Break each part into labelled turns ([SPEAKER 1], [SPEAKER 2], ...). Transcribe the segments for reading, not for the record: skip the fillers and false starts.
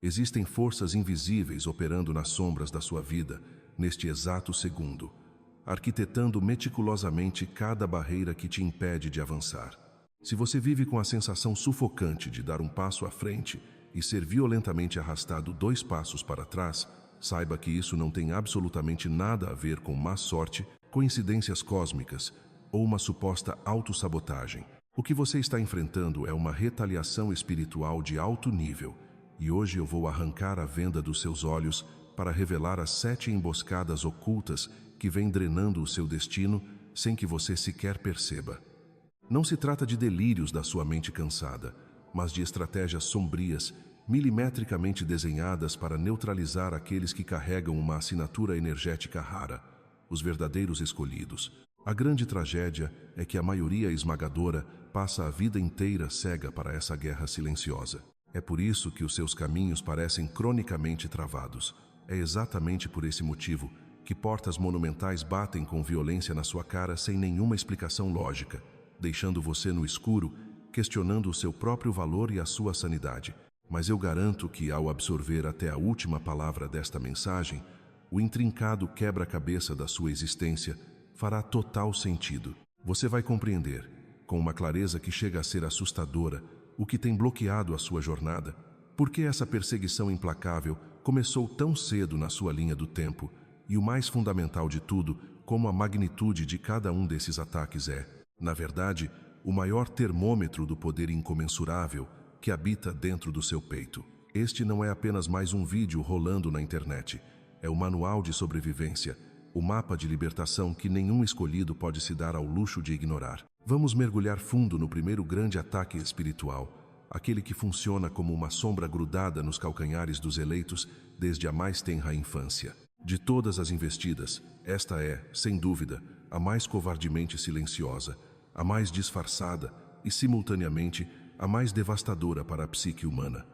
[SPEAKER 1] Existem forças invisíveis operando nas sombras da sua vida, neste exato segundo, arquitetando meticulosamente cada barreira que te impede de avançar. Se você vive com a sensação sufocante de dar um passo à frente e ser violentamente arrastado 2 passos para trás, saiba que isso não tem absolutamente nada a ver com má sorte, coincidências cósmicas ou uma suposta autossabotagem. O que você está enfrentando é uma retaliação espiritual de alto nível, e hoje eu vou arrancar a venda dos seus olhos para revelar as 7 emboscadas ocultas que vêm drenando o seu destino sem que você sequer perceba. Não se trata de delírios da sua mente cansada, mas de estratégias sombrias, milimetricamente desenhadas para neutralizar aqueles que carregam uma assinatura energética rara, os verdadeiros escolhidos. A grande tragédia é que a maioria esmagadora passa a vida inteira cega para essa guerra silenciosa. É por isso que os seus caminhos parecem cronicamente travados. É exatamente por esse motivo que portas monumentais batem com violência na sua cara sem nenhuma explicação lógica, deixando você no escuro, questionando o seu próprio valor e a sua sanidade. Mas eu garanto que, ao absorver até a última palavra desta mensagem, o intrincado quebra-cabeça da sua existência fará total sentido. Você vai compreender, com uma clareza que chega a ser assustadora, o que tem bloqueado a sua jornada, por que essa perseguição implacável começou tão cedo na sua linha do tempo, e o mais fundamental de tudo, como a magnitude de cada um desses ataques é, na verdade, o maior termômetro do poder incomensurável que habita dentro do seu peito. Este não é apenas mais um vídeo rolando na internet, é o manual de sobrevivência, o mapa de libertação que nenhum escolhido pode se dar ao luxo de ignorar. Vamos mergulhar fundo no primeiro grande ataque espiritual, aquele que funciona como uma sombra grudada nos calcanhares dos eleitos desde a mais tenra infância. De todas as investidas, esta é, sem dúvida, a mais covardemente silenciosa, a mais disfarçada e, simultaneamente, a mais devastadora para a psique humana.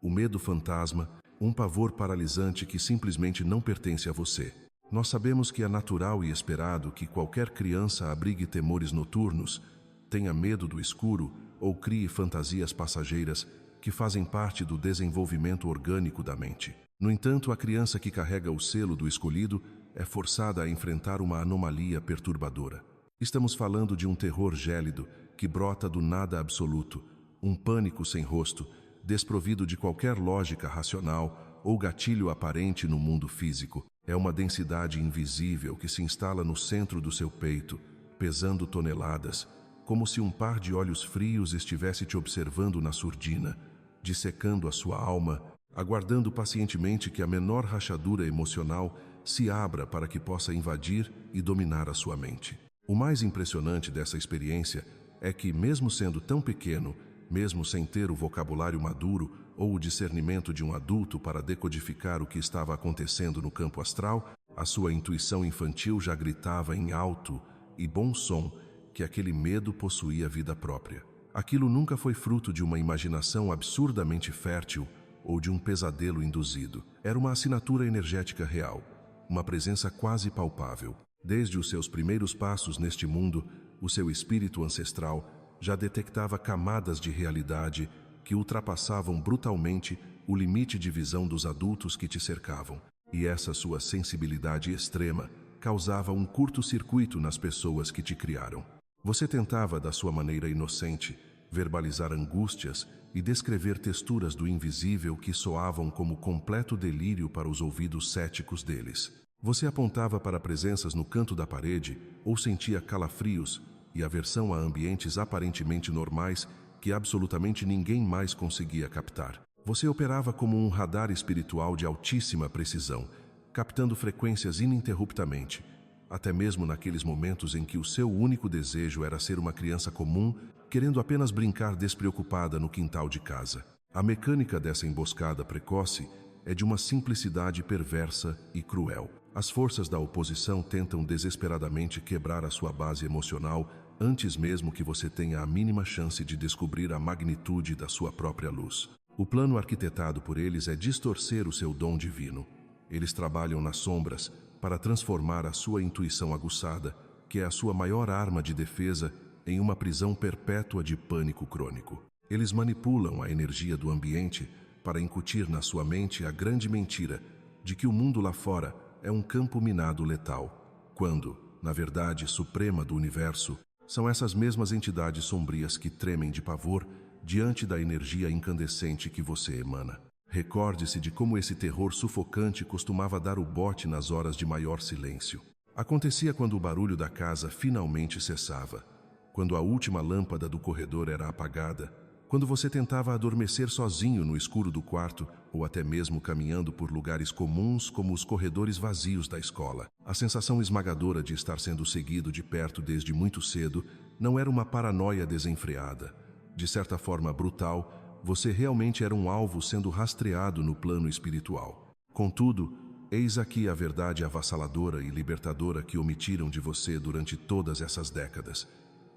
[SPEAKER 1] O medo fantasma, um pavor paralisante que simplesmente não pertence a você. Nós sabemos que é natural e esperado que qualquer criança abrigue temores noturnos, tenha medo do escuro ou crie fantasias passageiras que fazem parte do desenvolvimento orgânico da mente. No entanto, a criança que carrega o selo do escolhido é forçada a enfrentar uma anomalia perturbadora. Estamos falando de um terror gélido que brota do nada absoluto, um pânico sem rosto, desprovido de qualquer lógica racional ou gatilho aparente no mundo físico. É uma densidade invisível que se instala no centro do seu peito, pesando toneladas, como se um par de olhos frios estivesse te observando na surdina, dissecando a sua alma, aguardando pacientemente que a menor rachadura emocional se abra para que possa invadir e dominar a sua mente. O mais impressionante dessa experiência é que, mesmo sendo tão pequeno, mesmo sem ter o vocabulário maduro ou o discernimento de um adulto para decodificar o que estava acontecendo no campo astral, a sua intuição infantil já gritava em alto e bom som que aquele medo possuía vida própria. Aquilo nunca foi fruto de uma imaginação absurdamente fértil ou de um pesadelo induzido. Era uma assinatura energética real, uma presença quase palpável. Desde os seus primeiros passos neste mundo, o seu espírito ancestral já detectava camadas de realidade que ultrapassavam brutalmente o limite de visão dos adultos que te cercavam. E essa sua sensibilidade extrema causava um curto-circuito nas pessoas que te criaram. Você tentava, da sua maneira inocente, verbalizar angústias e descrever texturas do invisível que soavam como completo delírio para os ouvidos céticos deles. Você apontava para presenças no canto da parede ou sentia calafrios e aversão a ambientes aparentemente normais que absolutamente ninguém mais conseguia captar. Você operava como um radar espiritual de altíssima precisão, captando frequências ininterruptamente, até mesmo naqueles momentos em que o seu único desejo era ser uma criança comum, querendo apenas brincar despreocupada no quintal de casa. A mecânica dessa emboscada precoce é de uma simplicidade perversa e cruel. As forças da oposição tentam desesperadamente quebrar a sua base emocional antes mesmo que você tenha a mínima chance de descobrir a magnitude da sua própria luz. O plano arquitetado por eles é distorcer o seu dom divino. Eles trabalham nas sombras para transformar a sua intuição aguçada, que é a sua maior arma de defesa, em uma prisão perpétua de pânico crônico. Eles manipulam a energia do ambiente para incutir na sua mente a grande mentira de que o mundo lá fora é um campo minado letal, quando, na verdade suprema do universo, são essas mesmas entidades sombrias que tremem de pavor diante da energia incandescente que você emana. Recorde-se de como esse terror sufocante costumava dar o bote nas horas de maior silêncio. Acontecia quando o barulho da casa finalmente cessava, quando a última lâmpada do corredor era apagada, quando você tentava adormecer sozinho no escuro do quarto ou até mesmo caminhando por lugares comuns como os corredores vazios da escola. A sensação esmagadora de estar sendo seguido de perto desde muito cedo não era uma paranoia desenfreada. De certa forma brutal, você realmente era um alvo sendo rastreado no plano espiritual. Contudo, eis aqui a verdade avassaladora e libertadora que omitiram de você durante todas essas décadas.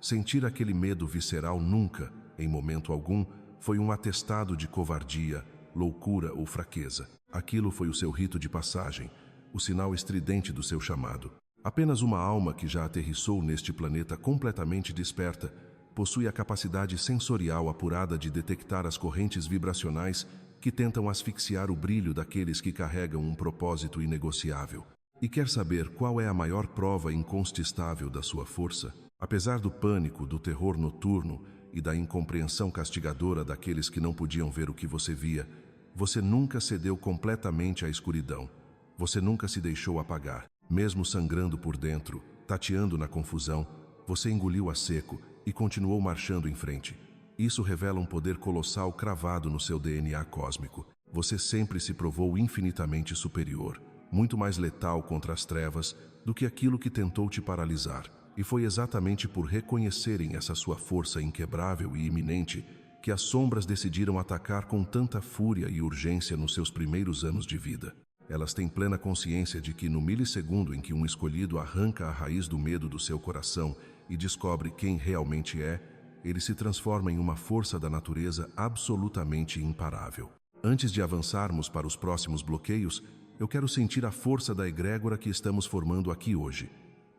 [SPEAKER 1] Sentir aquele medo visceral nunca, em momento algum, foi um atestado de covardia, loucura ou fraqueza. Aquilo foi o seu rito de passagem, o sinal estridente do seu chamado. Apenas uma alma que já aterrissou neste planeta completamente desperta possui a capacidade sensorial apurada de detectar as correntes vibracionais que tentam asfixiar o brilho daqueles que carregam um propósito inegociável. E quer saber qual é a maior prova incontestável da sua força? Apesar do pânico, do terror noturno e da incompreensão castigadora daqueles que não podiam ver o que você via, você nunca cedeu completamente à escuridão. Você nunca se deixou apagar. Mesmo sangrando por dentro, tateando na confusão, você engoliu a seco e continuou marchando em frente. Isso revela um poder colossal cravado no seu DNA cósmico. Você sempre se provou infinitamente superior, muito mais letal contra as trevas do que aquilo que tentou te paralisar. E foi exatamente por reconhecerem essa sua força inquebrável e iminente que as sombras decidiram atacar com tanta fúria e urgência nos seus primeiros anos de vida. Elas têm plena consciência de que no milissegundo em que um escolhido arranca a raiz do medo do seu coração e descobre quem realmente é, ele se transforma em uma força da natureza absolutamente imparável. Antes de avançarmos para os próximos bloqueios, eu quero sentir a força da egrégora que estamos formando aqui hoje.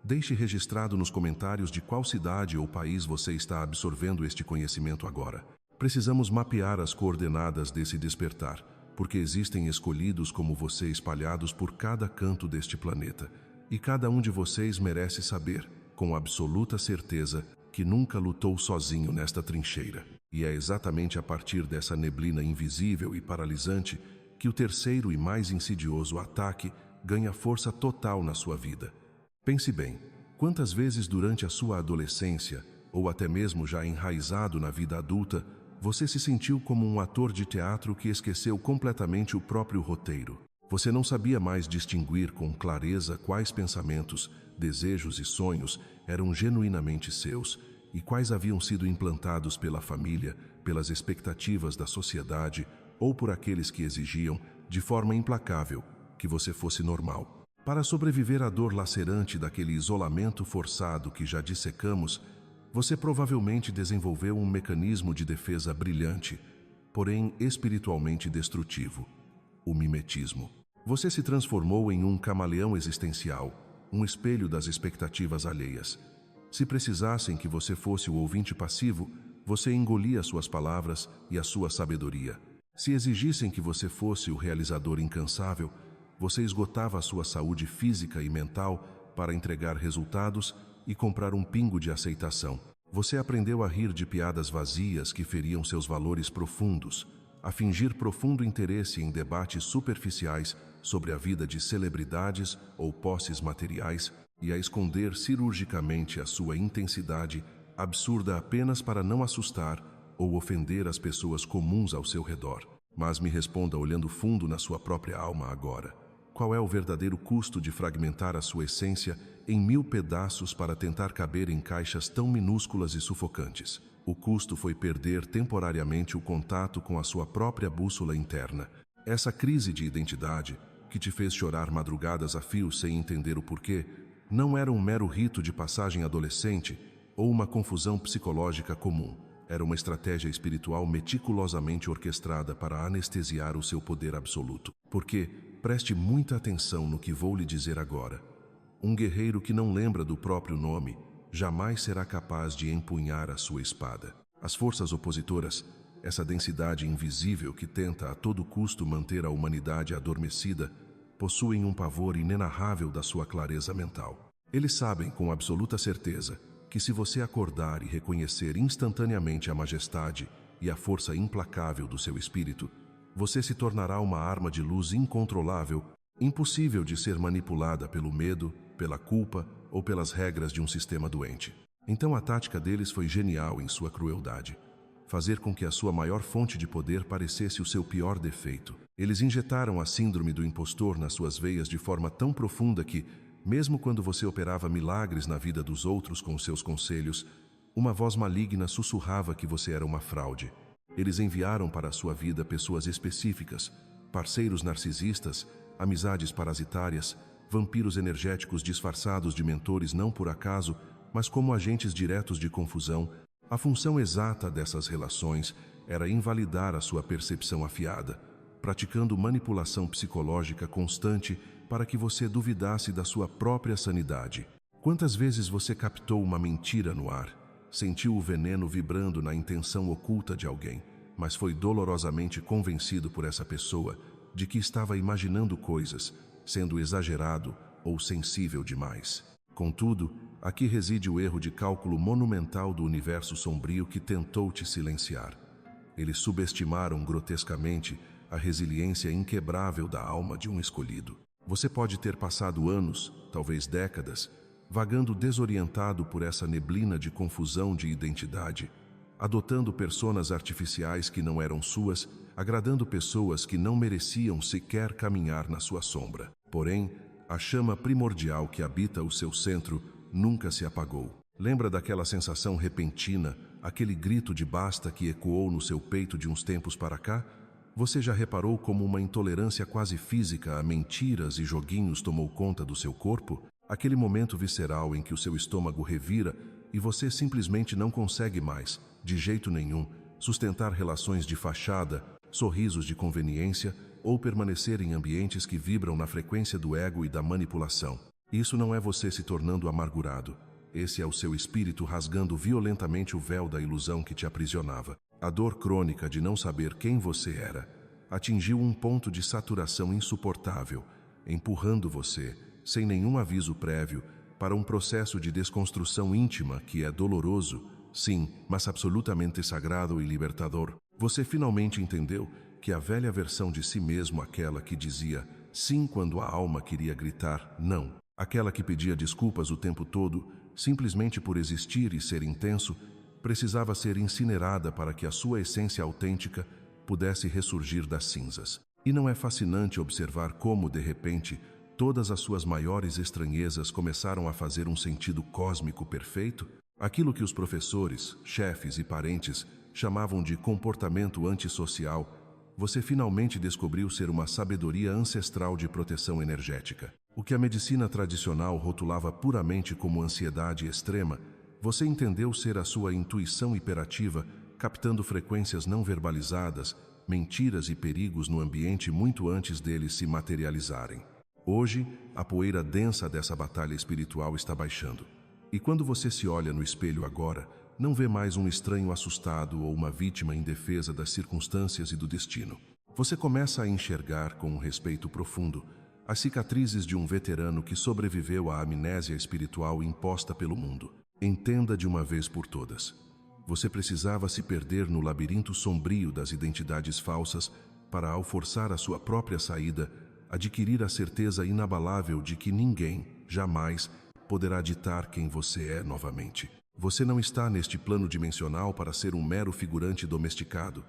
[SPEAKER 1] Deixe registrado nos comentários de qual cidade ou país você está absorvendo este conhecimento agora. Precisamos mapear as coordenadas desse despertar, porque existem escolhidos como você espalhados por cada canto deste planeta, e cada um de vocês merece saber, com absoluta certeza, que nunca lutou sozinho nesta trincheira. E é exatamente a partir dessa neblina invisível e paralisante que o terceiro e mais insidioso ataque ganha força total na sua vida. Pense bem, quantas vezes durante a sua adolescência, ou até mesmo já enraizado na vida adulta, você se sentiu como um ator de teatro que esqueceu completamente o próprio roteiro. Você não sabia mais distinguir com clareza quais pensamentos, desejos e sonhos eram genuinamente seus e quais haviam sido implantados pela família, pelas expectativas da sociedade ou por aqueles que exigiam, de forma implacável, que você fosse normal. Para sobreviver à dor lacerante daquele isolamento forçado que já dissecamos, você provavelmente desenvolveu um mecanismo de defesa brilhante, porém espiritualmente destrutivo: o mimetismo. Você se transformou em um camaleão existencial, um espelho das expectativas alheias. Se precisassem que você fosse o ouvinte passivo, você engolia suas palavras e a sua sabedoria. Se exigissem que você fosse o realizador incansável, você esgotava a sua saúde física e mental para entregar resultados e comprar um pingo de aceitação. Você aprendeu a rir de piadas vazias que feriam seus valores profundos, a fingir profundo interesse em debates superficiais sobre a vida de celebridades ou posses materiais e a esconder cirurgicamente a sua intensidade absurda apenas para não assustar ou ofender as pessoas comuns ao seu redor. Mas me responda olhando fundo na sua própria alma agora. Qual é o verdadeiro custo de fragmentar a sua essência em 1000 pedaços para tentar caber em caixas tão minúsculas e sufocantes? O custo foi perder temporariamente o contato com a sua própria bússola interna. Essa crise de identidade, que te fez chorar madrugadas a fio sem entender o porquê, não era um mero rito de passagem adolescente ou uma confusão psicológica comum. Era uma estratégia espiritual meticulosamente orquestrada para anestesiar o seu poder absoluto. Porque, preste muita atenção no que vou lhe dizer agora. Um guerreiro que não lembra do próprio nome jamais será capaz de empunhar a sua espada. As forças opositoras, essa densidade invisível que tenta a todo custo manter a humanidade adormecida, possuem um pavor inenarrável da sua clareza mental. Eles sabem com absoluta certeza que se você acordar e reconhecer instantaneamente a majestade e a força implacável do seu espírito, você se tornará uma arma de luz incontrolável, impossível de ser manipulada pelo medo, pela culpa ou pelas regras de um sistema doente. Então a tática deles foi genial em sua crueldade. Fazer com que a sua maior fonte de poder parecesse o seu pior defeito. Eles injetaram a síndrome do impostor nas suas veias de forma tão profunda que, mesmo quando você operava milagres na vida dos outros com seus conselhos, uma voz maligna sussurrava que você era uma fraude. Eles enviaram para a sua vida pessoas específicas, parceiros narcisistas, amizades parasitárias, vampiros energéticos disfarçados de mentores não por acaso, mas como agentes diretos de confusão. A função exata dessas relações era invalidar a sua percepção afiada, praticando manipulação psicológica constante para que você duvidasse da sua própria sanidade. Quantas vezes você captou uma mentira no ar, sentiu o veneno vibrando na intenção oculta de alguém, mas foi dolorosamente convencido por essa pessoa de que estava imaginando coisas, sendo exagerado ou sensível demais? Contudo, aqui reside o erro de cálculo monumental do universo sombrio que tentou te silenciar. Eles subestimaram grotescamente a resiliência inquebrável da alma de um escolhido. Você pode ter passado anos, talvez décadas, vagando desorientado por essa neblina de confusão de identidade, adotando personas artificiais que não eram suas, agradando pessoas que não mereciam sequer caminhar na sua sombra. Porém, a chama primordial que habita o seu centro nunca se apagou. Lembra daquela sensação repentina, aquele grito de basta que ecoou no seu peito de uns tempos para cá? Você já reparou como uma intolerância quase física a mentiras e joguinhos tomou conta do seu corpo? Aquele momento visceral em que o seu estômago revira e você simplesmente não consegue mais, de jeito nenhum, sustentar relações de fachada, sorrisos de conveniência ou permanecer em ambientes que vibram na frequência do ego e da manipulação. Isso não é você se tornando amargurado. Esse é o seu espírito rasgando violentamente o véu da ilusão que te aprisionava. A dor crônica de não saber quem você era atingiu um ponto de saturação insuportável, empurrando você, sem nenhum aviso prévio, para um processo de desconstrução íntima que é doloroso, sim, mas absolutamente sagrado e libertador. Você finalmente entendeu que a velha versão de si mesmo, aquela que dizia sim quando a alma queria gritar não, aquela que pedia desculpas o tempo todo, simplesmente por existir e ser intenso, precisava ser incinerada para que a sua essência autêntica pudesse ressurgir das cinzas. E não é fascinante observar como, de repente, todas as suas maiores estranhezas começaram a fazer um sentido cósmico perfeito? Aquilo que os professores, chefes e parentes chamavam de comportamento antissocial, você finalmente descobriu ser uma sabedoria ancestral de proteção energética. O que a medicina tradicional rotulava puramente como ansiedade extrema, você entendeu ser a sua intuição hiperativa, captando frequências não verbalizadas, mentiras e perigos no ambiente muito antes deles se materializarem. Hoje, a poeira densa dessa batalha espiritual está baixando. E quando você se olha no espelho agora, não vê mais um estranho assustado ou uma vítima indefesa das circunstâncias e do destino. Você começa a enxergar com um respeito profundo as cicatrizes de um veterano que sobreviveu à amnésia espiritual imposta pelo mundo. Entenda de uma vez por todas. Você precisava se perder no labirinto sombrio das identidades falsas para, ao forçar a sua própria saída, adquirir a certeza inabalável de que ninguém, jamais, poderá ditar quem você é novamente. Você não está neste plano dimensional para ser um mero figurante domesticado,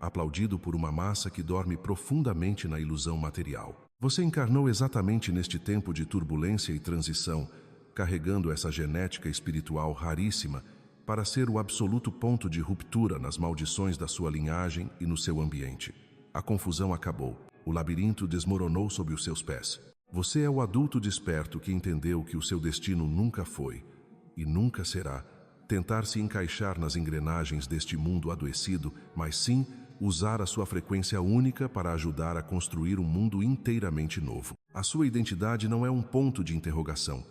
[SPEAKER 1] aplaudido por uma massa que dorme profundamente na ilusão material. Você encarnou exatamente neste tempo de turbulência e transição, carregando essa genética espiritual raríssima para ser o absoluto ponto de ruptura nas maldições da sua linhagem e no seu ambiente. A confusão acabou. O labirinto desmoronou sob os seus pés. Você é o adulto desperto que entendeu que o seu destino nunca foi, e nunca será, tentar se encaixar nas engrenagens deste mundo adoecido, mas sim usar a sua frequência única para ajudar a construir um mundo inteiramente novo. A sua identidade não é um ponto de interrogação.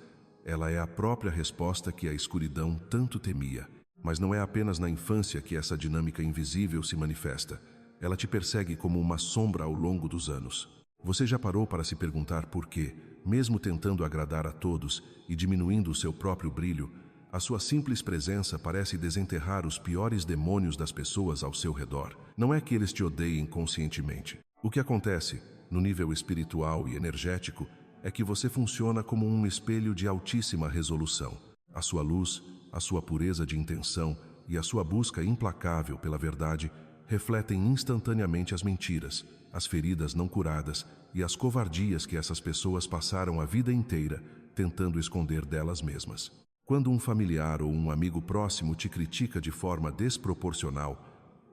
[SPEAKER 1] Ela é a própria resposta que a escuridão tanto temia. Mas não é apenas na infância que essa dinâmica invisível se manifesta. Ela te persegue como uma sombra ao longo dos anos. Você já parou para se perguntar por quê, mesmo tentando agradar a todos e diminuindo o seu próprio brilho, a sua simples presença parece desenterrar os piores demônios das pessoas ao seu redor? Não é que eles te odeiem conscientemente. O que acontece, no nível espiritual e energético, é que você funciona como um espelho de altíssima resolução. A sua luz, a sua pureza de intenção e a sua busca implacável pela verdade refletem instantaneamente as mentiras, as feridas não curadas e as covardias que essas pessoas passaram a vida inteira tentando esconder delas mesmas. Quando um familiar ou um amigo próximo te critica de forma desproporcional,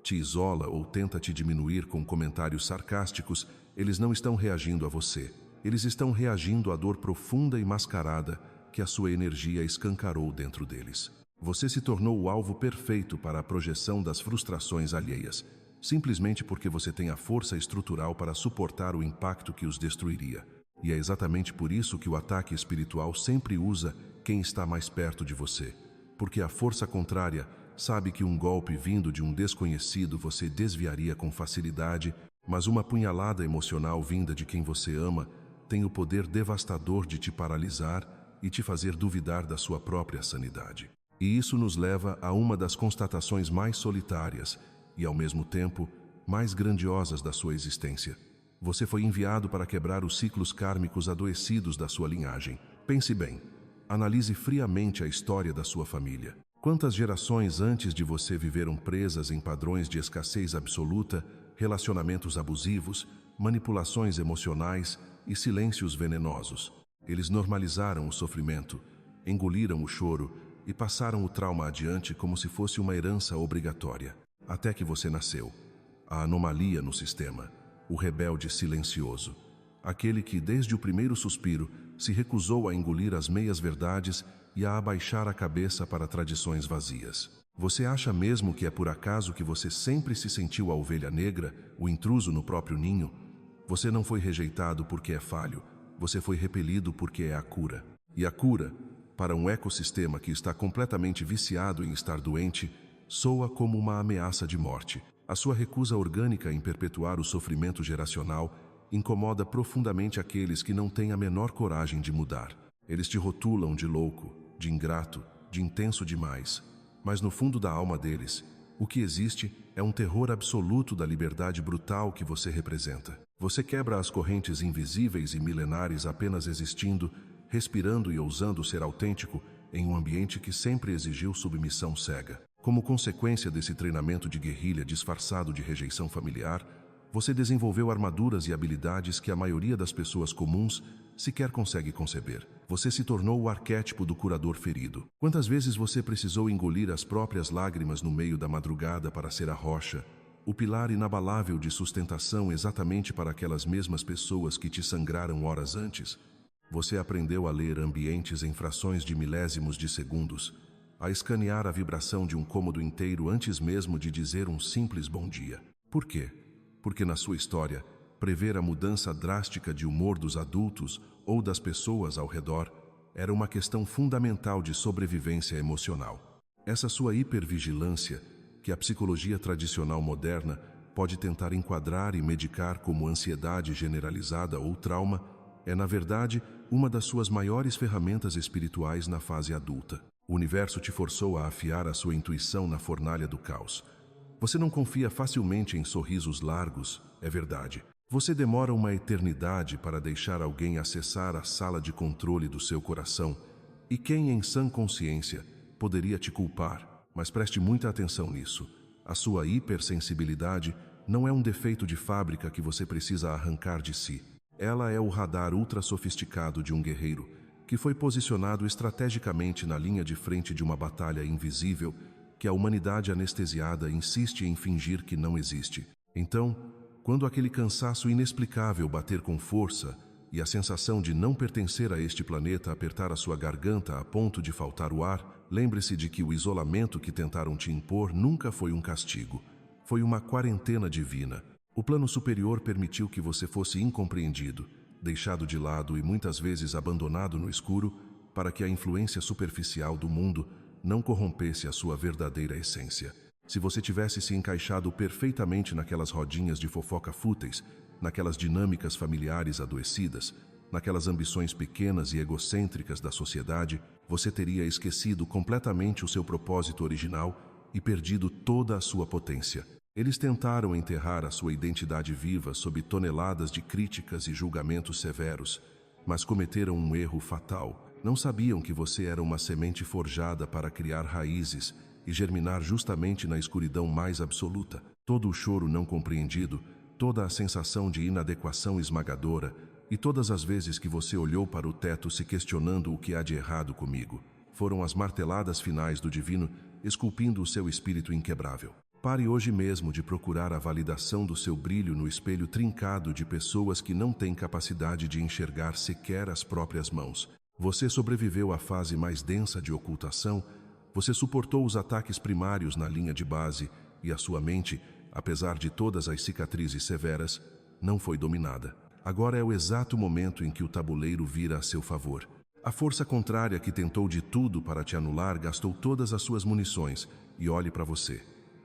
[SPEAKER 1] te isola ou tenta te diminuir com comentários sarcásticos, eles não estão reagindo a você. Eles estão reagindo à dor profunda e mascarada que a sua energia escancarou dentro deles. Você se tornou o alvo perfeito para a projeção das frustrações alheias, simplesmente porque você tem a força estrutural para suportar o impacto que os destruiria. E é exatamente por isso que o ataque espiritual sempre usa quem está mais perto de você. Porque a força contrária sabe que um golpe vindo de um desconhecido você desviaria com facilidade, mas uma punhalada emocional vinda de quem você ama tem o poder devastador de te paralisar e te fazer duvidar da sua própria sanidade. E isso nos leva a uma das constatações mais solitárias e, ao mesmo tempo, mais grandiosas da sua existência. Você foi enviado para quebrar os ciclos kármicos adoecidos da sua linhagem. Pense bem, analise friamente a história da sua família. Quantas gerações antes de você viveram presas em padrões de escassez absoluta, relacionamentos abusivos, manipulações emocionais e silêncios venenosos? Eles normalizaram o sofrimento, engoliram o choro e passaram o trauma adiante como se fosse uma herança obrigatória. Até que você nasceu. A anomalia no sistema, o rebelde silencioso. Aquele que, desde o primeiro suspiro, se recusou a engolir as meias-verdades e a abaixar a cabeça para tradições vazias. Você acha mesmo que é por acaso que você sempre se sentiu a ovelha negra, o intruso no próprio ninho? Você não foi rejeitado porque é falho, você foi repelido porque é a cura. E a cura, para um ecossistema que está completamente viciado em estar doente, soa como uma ameaça de morte. A sua recusa orgânica em perpetuar o sofrimento geracional incomoda profundamente aqueles que não têm a menor coragem de mudar. Eles te rotulam de louco, de ingrato, de intenso demais. Mas no fundo da alma deles, o que existe é um terror absoluto da liberdade brutal que você representa. Você quebra as correntes invisíveis e milenares apenas existindo, respirando e ousando ser autêntico em um ambiente que sempre exigiu submissão cega. Como consequência desse treinamento de guerrilha disfarçado de rejeição familiar, você desenvolveu armaduras e habilidades que a maioria das pessoas comuns sequer consegue conceber. Você se tornou o arquétipo do curador ferido. Quantas vezes você precisou engolir as próprias lágrimas no meio da madrugada para ser a rocha, o pilar inabalável de sustentação exatamente para aquelas mesmas pessoas que te sangraram horas antes? Você aprendeu a ler ambientes em frações de milésimos de segundos, a escanear a vibração de um cômodo inteiro antes mesmo de dizer um simples bom dia. Por quê? Porque na sua história, prever a mudança drástica de humor dos adultos ou das pessoas ao redor era uma questão fundamental de sobrevivência emocional. Essa sua hipervigilância, que a psicologia tradicional moderna pode tentar enquadrar e medicar como ansiedade generalizada ou trauma, é, na verdade, uma das suas maiores ferramentas espirituais na fase adulta. O universo te forçou a afiar a sua intuição na fornalha do caos. Você não confia facilmente em sorrisos largos, é verdade. Você demora uma eternidade para deixar alguém acessar a sala de controle do seu coração. E quem, em sã consciência, poderia te culpar? Mas preste muita atenção nisso. A sua hipersensibilidade não é um defeito de fábrica que você precisa arrancar de si. Ela é o radar ultra-sofisticado de um guerreiro que foi posicionado estrategicamente na linha de frente de uma batalha invisível que a humanidade anestesiada insiste em fingir que não existe. Então, quando aquele cansaço inexplicável bater com força e a sensação de não pertencer a este planeta apertar a sua garganta a ponto de faltar o ar, lembre-se de que o isolamento que tentaram te impor nunca foi um castigo. Foi uma quarentena divina. O plano superior permitiu que você fosse incompreendido, deixado de lado e muitas vezes abandonado no escuro, para que a influência superficial do mundo não corrompesse a sua verdadeira essência. Se você tivesse se encaixado perfeitamente naquelas rodinhas de fofoca fúteis, naquelas dinâmicas familiares adoecidas, naquelas ambições pequenas e egocêntricas da sociedade, você teria esquecido completamente o seu propósito original e perdido toda a sua potência. Eles tentaram enterrar a sua identidade viva sob toneladas de críticas e julgamentos severos, mas cometeram um erro fatal. Não sabiam que você era uma semente forjada para criar raízes e germinar justamente na escuridão mais absoluta. Todo o choro não compreendido, toda a sensação de inadequação esmagadora e todas as vezes que você olhou para o teto se questionando o que há de errado comigo, foram as marteladas finais do divino esculpindo o seu espírito inquebrável. Pare hoje mesmo de procurar a validação do seu brilho no espelho trincado de pessoas que não têm capacidade de enxergar sequer as próprias mãos. Você sobreviveu à fase mais densa de ocultação, você suportou os ataques primários na linha de base e a sua mente, apesar de todas as cicatrizes severas, não foi dominada. Agora é o exato momento em que o tabuleiro vira a seu favor. A força contrária que tentou de tudo para te anular gastou todas as suas munições e olhe para você.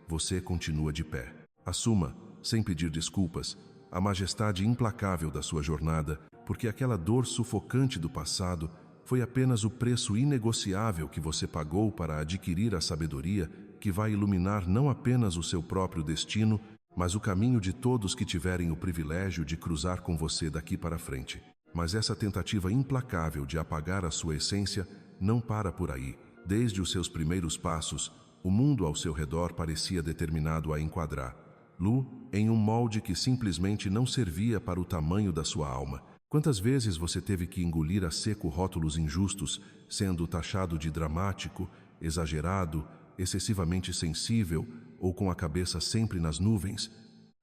[SPEAKER 1] Você continua de pé. Assuma, sem pedir desculpas, a majestade implacável da sua jornada, porque aquela dor sufocante do passado foi apenas o preço inegociável que você pagou para adquirir a sabedoria que vai iluminar não apenas o seu próprio destino, mas o caminho de todos que tiverem o privilégio de cruzar com você daqui para frente. Mas essa tentativa implacável de apagar a sua essência não para por aí. Desde os seus primeiros passos, o mundo ao seu redor parecia determinado a enquadrar Lu em um molde que simplesmente não servia para o tamanho da sua alma. Quantas vezes você teve que engolir a seco rótulos injustos, sendo taxado de dramático, exagerado, excessivamente sensível ou com a cabeça sempre nas nuvens?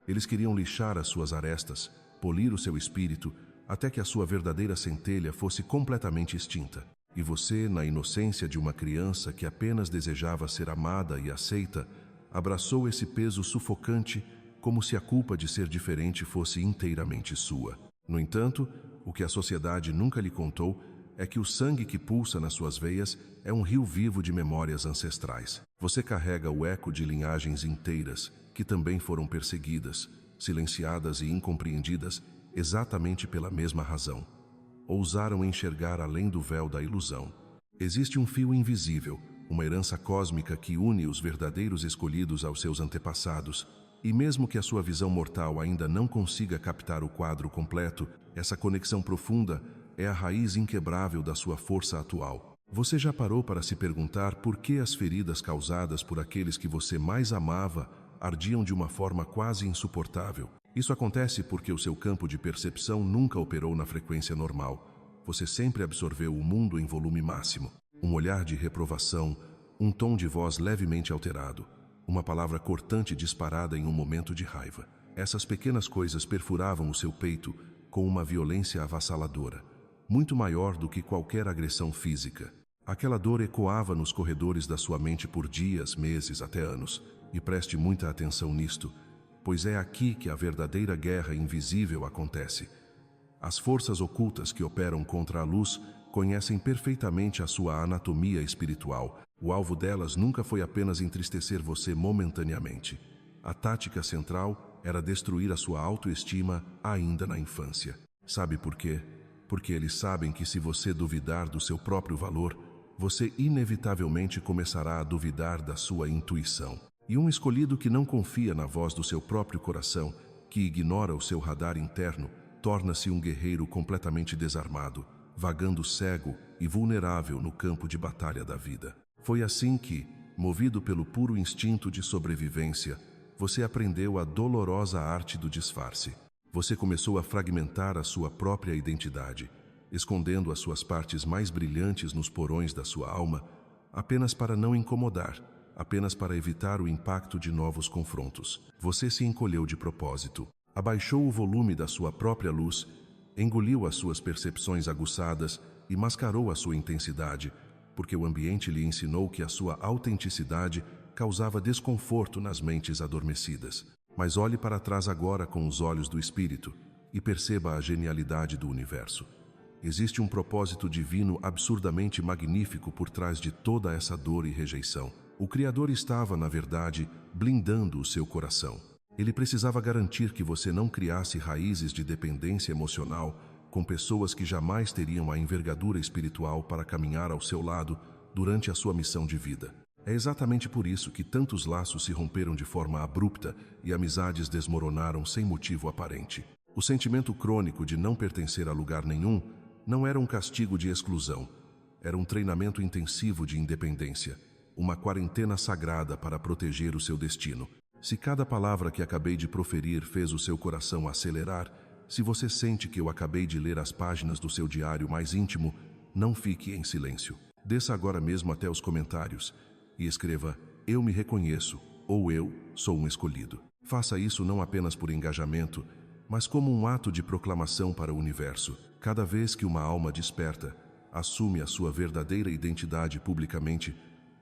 [SPEAKER 1] Eles queriam lixar as suas arestas, polir o seu espírito, até que a sua verdadeira centelha fosse completamente extinta. E você, na inocência de uma criança que apenas desejava ser amada e aceita, abraçou esse peso sufocante como se a culpa de ser diferente fosse inteiramente sua. No entanto, o que a sociedade nunca lhe contou é que o sangue que pulsa nas suas veias é um rio vivo de memórias ancestrais. Você carrega o eco de linhagens inteiras que também foram perseguidas, silenciadas e incompreendidas exatamente pela mesma razão. Ousaram enxergar além do véu da ilusão. Existe um fio invisível, uma herança cósmica que une os verdadeiros escolhidos aos seus antepassados, e mesmo que a sua visão mortal ainda não consiga captar o quadro completo, essa conexão profunda é a raiz inquebrável da sua força atual. Você já parou para se perguntar por que as feridas causadas por aqueles que você mais amava ardiam de uma forma quase insuportável? Isso acontece porque o seu campo de percepção nunca operou na frequência normal. Você sempre absorveu o mundo em volume máximo. Um olhar de reprovação, um tom de voz levemente alterado, uma palavra cortante disparada em um momento de raiva. Essas pequenas coisas perfuravam o seu peito com uma violência avassaladora, muito maior do que qualquer agressão física. Aquela dor ecoava nos corredores da sua mente por dias, meses, até anos. E preste muita atenção nisto, pois é aqui que a verdadeira guerra invisível acontece. As forças ocultas que operam contra a luz conhecem perfeitamente a sua anatomia espiritual. O alvo delas nunca foi apenas entristecer você momentaneamente. A tática central era destruir a sua autoestima ainda na infância. Sabe por quê? Porque eles sabem que se você duvidar do seu próprio valor, você inevitavelmente começará a duvidar da sua intuição. E um escolhido que não confia na voz do seu próprio coração, que ignora o seu radar interno, torna-se um guerreiro completamente desarmado, vagando cego e vulnerável no campo de batalha da vida. Foi assim que, movido pelo puro instinto de sobrevivência, você aprendeu a dolorosa arte do disfarce. Você começou a fragmentar a sua própria identidade, escondendo as suas partes mais brilhantes nos porões da sua alma, apenas para não incomodar, apenas para evitar o impacto de novos confrontos. Você se encolheu de propósito, abaixou o volume da sua própria luz, engoliu as suas percepções aguçadas e mascarou a sua intensidade, porque o ambiente lhe ensinou que a sua autenticidade causava desconforto nas mentes adormecidas. Mas olhe para trás agora com os olhos do espírito e perceba a genialidade do universo. Existe um propósito divino absurdamente magnífico por trás de toda essa dor e rejeição. O Criador estava, na verdade, blindando o seu coração. Ele precisava garantir que você não criasse raízes de dependência emocional com pessoas que jamais teriam a envergadura espiritual para caminhar ao seu lado durante a sua missão de vida. É exatamente por isso que tantos laços se romperam de forma abrupta e amizades desmoronaram sem motivo aparente. O sentimento crônico de não pertencer a lugar nenhum não era um castigo de exclusão, era um treinamento intensivo de independência, uma quarentena sagrada para proteger o seu destino. Se cada palavra que acabei de proferir fez o seu coração acelerar, se você sente que eu acabei de ler as páginas do seu diário mais íntimo, não fique em silêncio. Desça agora mesmo até os comentários e escreva "Eu me reconheço" ou "Eu sou um escolhido". Faça isso não apenas por engajamento, mas como um ato de proclamação para o universo. Cada vez que uma alma desperta, assume a sua verdadeira identidade publicamente,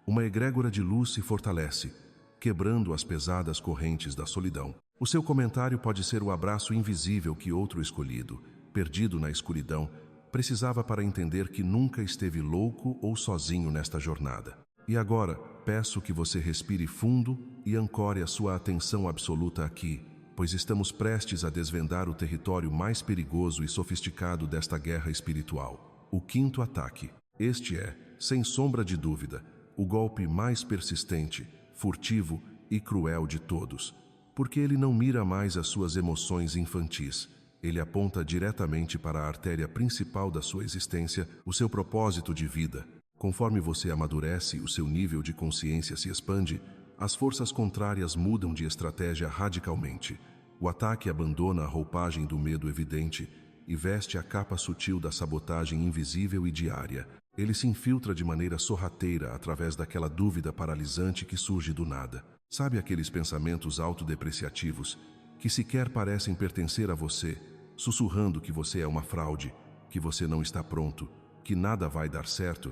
[SPEAKER 1] uma egrégora de luz se fortalece, quebrando as pesadas correntes da solidão. O seu comentário pode ser o abraço invisível que outro escolhido, perdido na escuridão, precisava para entender que nunca esteve louco ou sozinho nesta jornada. E agora, peço que você respire fundo e ancore a sua atenção absoluta aqui, pois estamos prestes a desvendar o território mais perigoso e sofisticado desta guerra espiritual, o quinto ataque. Este é, sem sombra de dúvida, o golpe mais persistente, furtivo e cruel de todos, porque ele não mira mais as suas emoções infantis. Ele aponta diretamente para a artéria principal da sua existência, o seu propósito de vida. Conforme você amadurece e o seu nível de consciência se expande, as forças contrárias mudam de estratégia radicalmente. O ataque abandona a roupagem do medo evidente e veste a capa sutil da sabotagem invisível e diária. Ele se infiltra de maneira sorrateira através daquela dúvida paralisante que surge do nada. Sabe aqueles pensamentos autodepreciativos que sequer parecem pertencer a você, sussurrando que você é uma fraude, que você não está pronto, que nada vai dar certo?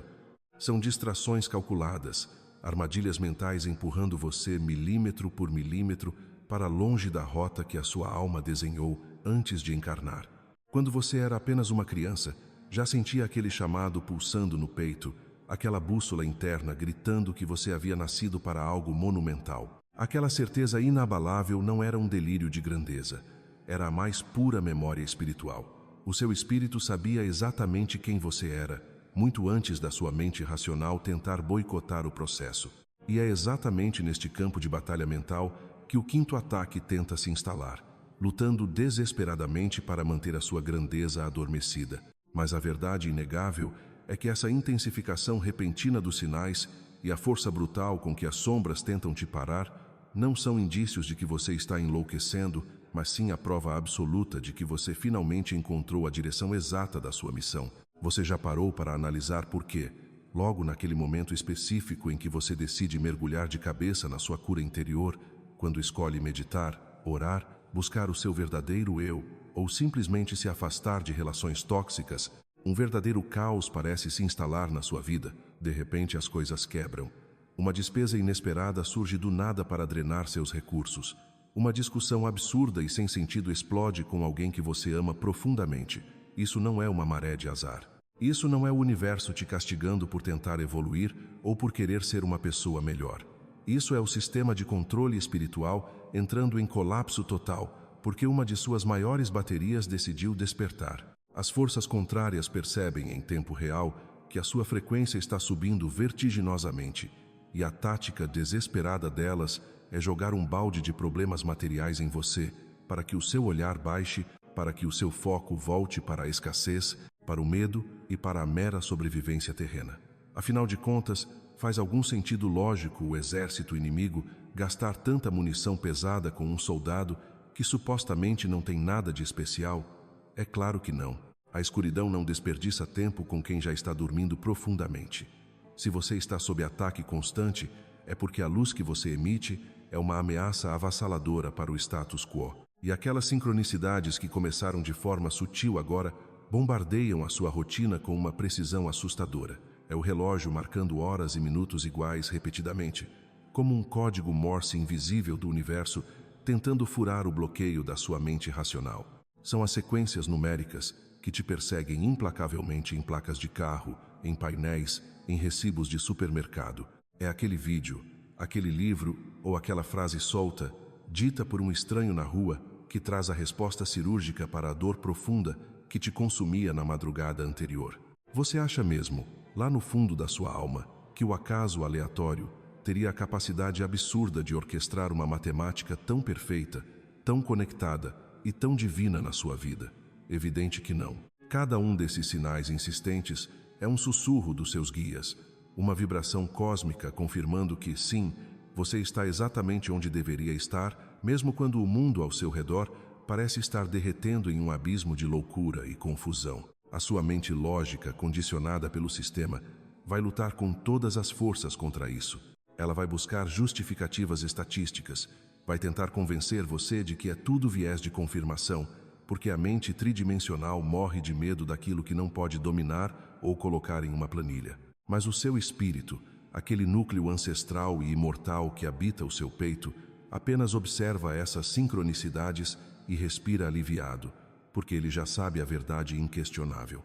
[SPEAKER 1] São distrações calculadas, armadilhas mentais empurrando você milímetro por milímetro para longe da rota que a sua alma desenhou antes de encarnar. Quando você era apenas uma criança, já sentia aquele chamado pulsando no peito, aquela bússola interna gritando que você havia nascido para algo monumental. Aquela certeza inabalável não era um delírio de grandeza, era a mais pura memória espiritual. O seu espírito sabia exatamente quem você era, muito antes da sua mente racional tentar boicotar o processo. E é exatamente neste campo de batalha mental que o quinto ataque tenta se instalar, lutando desesperadamente para manter a sua grandeza adormecida. Mas a verdade inegável é que essa intensificação repentina dos sinais e a força brutal com que as sombras tentam te parar não são indícios de que você está enlouquecendo, mas sim a prova absoluta de que você finalmente encontrou a direção exata da sua missão. Você já parou para analisar por quê, logo naquele momento específico em que você decide mergulhar de cabeça na sua cura interior, quando escolhe meditar, orar, buscar o seu verdadeiro eu, ou simplesmente se afastar de relações tóxicas, um verdadeiro caos parece se instalar na sua vida. De repente as coisas quebram. Uma despesa inesperada surge do nada para drenar seus recursos. Uma discussão absurda e sem sentido explode com alguém que você ama profundamente. Isso não é uma maré de azar. Isso não é o universo te castigando por tentar evoluir ou por querer ser uma pessoa melhor. Isso é o sistema de controle espiritual entrando em colapso total, porque uma de suas maiores baterias decidiu despertar. As forças contrárias percebem em tempo real que a sua frequência está subindo vertiginosamente, e a tática desesperada delas é jogar um balde de problemas materiais em você, para que o seu olhar baixe, para que o seu foco volte para a escassez, para o medo e para a mera sobrevivência terrena. Afinal de contas, faz algum sentido lógico o exército inimigo gastar tanta munição pesada com um soldado que supostamente não tem nada de especial? É claro que não. A escuridão não desperdiça tempo com quem já está dormindo profundamente. Se você está sob ataque constante, é porque a luz que você emite é uma ameaça avassaladora para o status quo. E aquelas sincronicidades que começaram de forma sutil agora bombardeiam a sua rotina com uma precisão assustadora. É o relógio marcando horas e minutos iguais repetidamente, como um código Morse invisível do universo tentando furar o bloqueio da sua mente racional. São as sequências numéricas, que te perseguem implacavelmente em placas de carro, em painéis, em recibos de supermercado. É aquele vídeo, aquele livro ou aquela frase solta, dita por um estranho na rua, que traz a resposta cirúrgica para a dor profunda que te consumia na madrugada anterior. Você acha mesmo, lá no fundo da sua alma, que o acaso aleatório teria a capacidade absurda de orquestrar uma matemática tão perfeita, tão conectada e tão divina na sua vida? Evidente que não. Cada um desses sinais insistentes é um sussurro dos seus guias, uma vibração cósmica confirmando que, sim, você está exatamente onde deveria estar, mesmo quando o mundo ao seu redor parece estar derretendo em um abismo de loucura e confusão. A sua mente lógica, condicionada pelo sistema, vai lutar com todas as forças contra isso. Ela vai buscar justificativas estatísticas, vai tentar convencer você de que é tudo viés de confirmação, porque a mente tridimensional morre de medo daquilo que não pode dominar ou colocar em uma planilha. Mas o seu espírito, aquele núcleo ancestral e imortal que habita o seu peito, apenas observa essas sincronicidades e respira aliviado, porque ele já sabe a verdade inquestionável.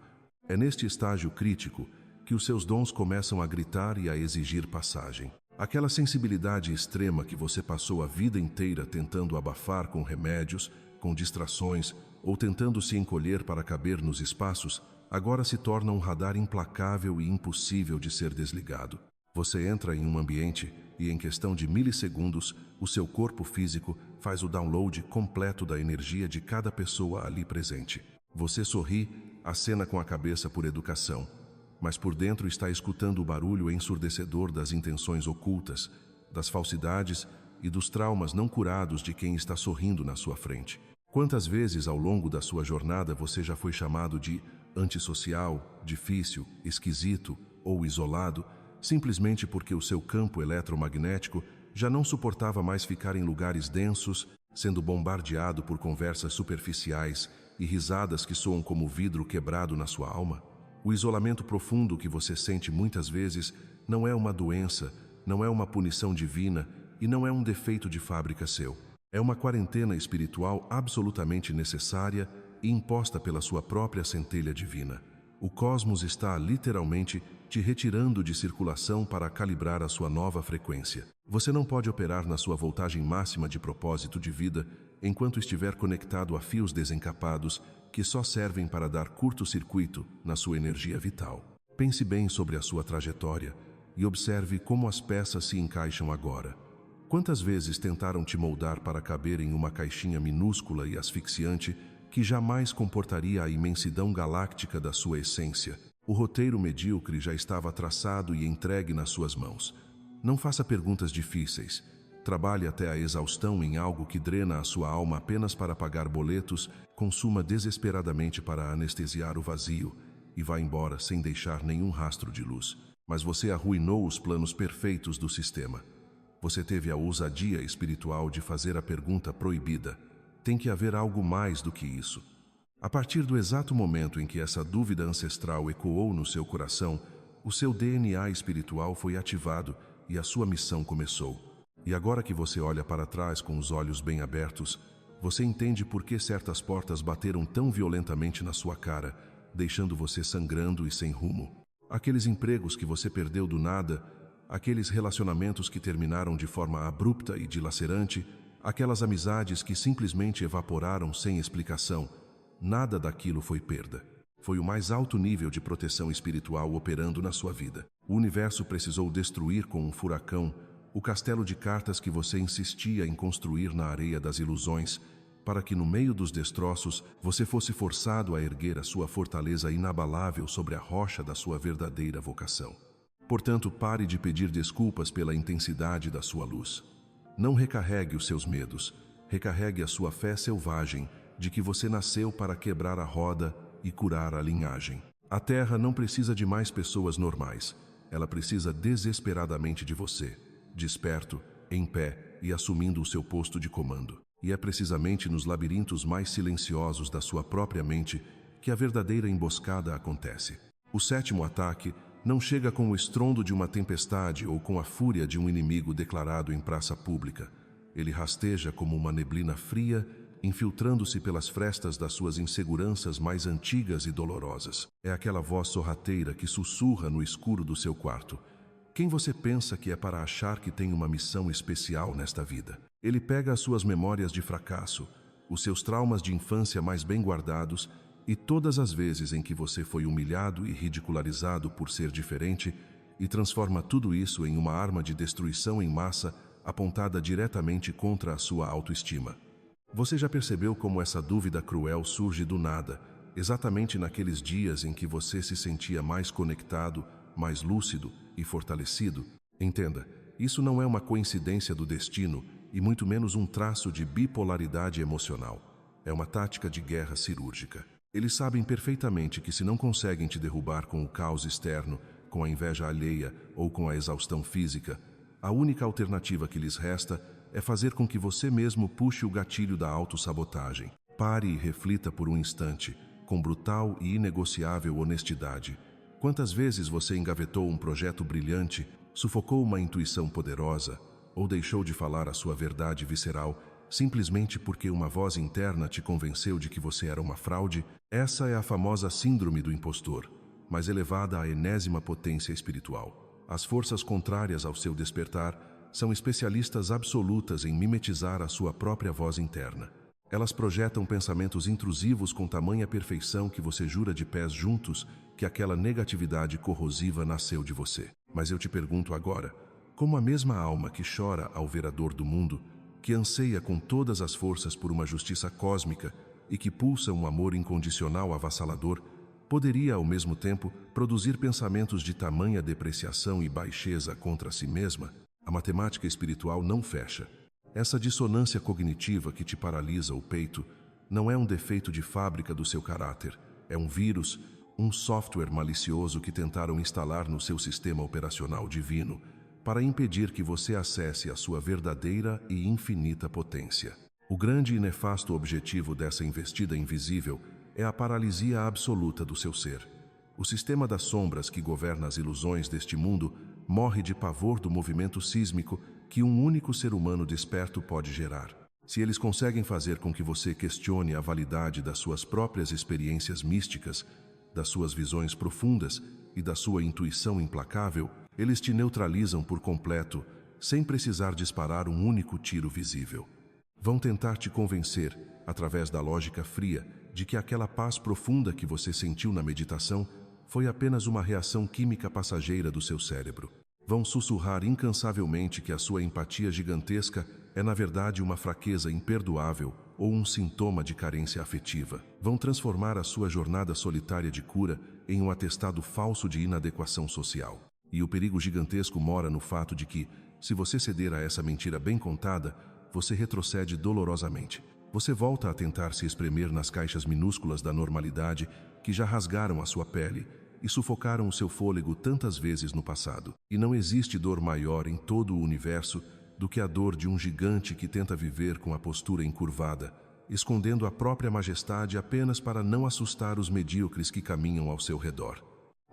[SPEAKER 1] É neste estágio crítico que os seus dons começam a gritar e a exigir passagem. Aquela sensibilidade extrema que você passou a vida inteira tentando abafar com remédios, com distrações ou tentando se encolher para caber nos espaços, agora se torna um radar implacável e impossível de ser desligado. Você entra em um ambiente e, em questão de milissegundos, o seu corpo físico faz o download completo da energia de cada pessoa ali presente. Você sorri, acena com a cabeça por educação, mas por dentro está escutando o barulho ensurdecedor das intenções ocultas, das falsidades e dos traumas não curados de quem está sorrindo na sua frente. Quantas vezes ao longo da sua jornada você já foi chamado de antissocial, difícil, esquisito ou isolado, simplesmente porque o seu campo eletromagnético já não suportava mais ficar em lugares densos, sendo bombardeado por conversas superficiais e risadas que soam como vidro quebrado na sua alma? O isolamento profundo que você sente muitas vezes não é uma doença, não é uma punição divina e não é um defeito de fábrica seu. É uma quarentena espiritual absolutamente necessária e imposta pela sua própria centelha divina. O cosmos está literalmente te retirando de circulação para calibrar a sua nova frequência. Você não pode operar na sua voltagem máxima de propósito de vida enquanto estiver conectado a fios desencapados que só servem para dar curto-circuito na sua energia vital. Pense bem sobre a sua trajetória e observe como as peças se encaixam agora. Quantas vezes tentaram te moldar para caber em uma caixinha minúscula e asfixiante que jamais comportaria a imensidão galáctica da sua essência? O roteiro medíocre já estava traçado e entregue nas suas mãos. Não faça perguntas difíceis. Trabalhe até a exaustão em algo que drena a sua alma apenas para pagar boletos, consuma desesperadamente para anestesiar o vazio e vá embora sem deixar nenhum rastro de luz. Mas você arruinou os planos perfeitos do sistema. Você teve a ousadia espiritual de fazer a pergunta proibida. Tem que haver algo mais do que isso. A partir do exato momento em que essa dúvida ancestral ecoou no seu coração, o seu DNA espiritual foi ativado e a sua missão começou. E agora que você olha para trás com os olhos bem abertos, você entende por que certas portas bateram tão violentamente na sua cara, deixando você sangrando e sem rumo. Aqueles empregos que você perdeu do nada, aqueles relacionamentos que terminaram de forma abrupta e dilacerante, aquelas amizades que simplesmente evaporaram sem explicação, nada daquilo foi perda. Foi o mais alto nível de proteção espiritual operando na sua vida. O universo precisou destruir com um furacão o castelo de cartas que você insistia em construir na areia das ilusões, para que no meio dos destroços você fosse forçado a erguer a sua fortaleza inabalável sobre a rocha da sua verdadeira vocação. Portanto, pare de pedir desculpas pela intensidade da sua luz. Não recarregue os seus medos, recarregue a sua fé selvagem de que você nasceu para quebrar a roda e curar a linhagem. A Terra não precisa de mais pessoas normais, ela precisa desesperadamente de você, desperto, em pé e assumindo o seu posto de comando. E é precisamente nos labirintos mais silenciosos da sua própria mente que a verdadeira emboscada acontece. O sétimo ataque não chega com o estrondo de uma tempestade ou com a fúria de um inimigo declarado em praça pública. Ele rasteja como uma neblina fria, infiltrando-se pelas frestas das suas inseguranças mais antigas e dolorosas. É aquela voz sorrateira que sussurra no escuro do seu quarto. Quem você pensa que é para achar que tem uma missão especial nesta vida? Ele pega as suas memórias de fracasso, os seus traumas de infância mais bem guardados e todas as vezes em que você foi humilhado e ridicularizado por ser diferente e transforma tudo isso em uma arma de destruição em massa apontada diretamente contra a sua autoestima. Você já percebeu como essa dúvida cruel surge do nada, exatamente naqueles dias em que você se sentia mais conectado, mais lúcido e fortalecido? Entenda, isso não é uma coincidência do destino e muito menos um traço de bipolaridade emocional. É uma tática de guerra cirúrgica. Eles sabem perfeitamente que se não conseguem te derrubar com o caos externo, com a inveja alheia ou com a exaustão física, a única alternativa que lhes resta é fazer com que você mesmo puxe o gatilho da autossabotagem. Pare e reflita por um instante, com brutal e inegociável honestidade. Quantas vezes você engavetou um projeto brilhante, sufocou uma intuição poderosa, ou deixou de falar a sua verdade visceral simplesmente porque uma voz interna te convenceu de que você era uma fraude? Essa é a famosa síndrome do impostor, mas elevada à enésima potência espiritual. As forças contrárias ao seu despertar são especialistas absolutas em mimetizar a sua própria voz interna. Elas projetam pensamentos intrusivos com tamanha perfeição que você jura de pés juntos que aquela negatividade corrosiva nasceu de você. Mas eu te pergunto agora, como a mesma alma que chora ao ver a dor do mundo, que anseia com todas as forças por uma justiça cósmica e que pulsa um amor incondicional avassalador, poderia ao mesmo tempo produzir pensamentos de tamanha depreciação e baixeza contra si mesma? A matemática espiritual não fecha. Essa dissonância cognitiva que te paralisa o peito não é um defeito de fábrica do seu caráter, é um vírus, um software malicioso que tentaram instalar no seu sistema operacional divino para impedir que você acesse a sua verdadeira e infinita potência. O grande e nefasto objetivo dessa investida invisível é a paralisia absoluta do seu ser. O sistema das sombras que governa as ilusões deste mundo morre de pavor do movimento sísmico que um único ser humano desperto pode gerar. Se eles conseguem fazer com que você questione a validade das suas próprias experiências místicas, das suas visões profundas e da sua intuição implacável, eles te neutralizam por completo, sem precisar disparar um único tiro visível. Vão tentar te convencer, através da lógica fria, de que aquela paz profunda que você sentiu na meditação foi apenas uma reação química passageira do seu cérebro. Vão sussurrar incansavelmente que a sua empatia gigantesca é na verdade uma fraqueza imperdoável ou um sintoma de carência afetiva. Vão transformar a sua jornada solitária de cura em um atestado falso de inadequação social. E o perigo gigantesco mora no fato de que, se você ceder a essa mentira bem contada, você retrocede dolorosamente. Você volta a tentar se espremer nas caixas minúsculas da normalidade que já rasgaram a sua pele e sufocaram o seu fôlego tantas vezes no passado. E não existe dor maior em todo o universo do que a dor de um gigante que tenta viver com a postura encurvada, escondendo a própria majestade apenas para não assustar os medíocres que caminham ao seu redor.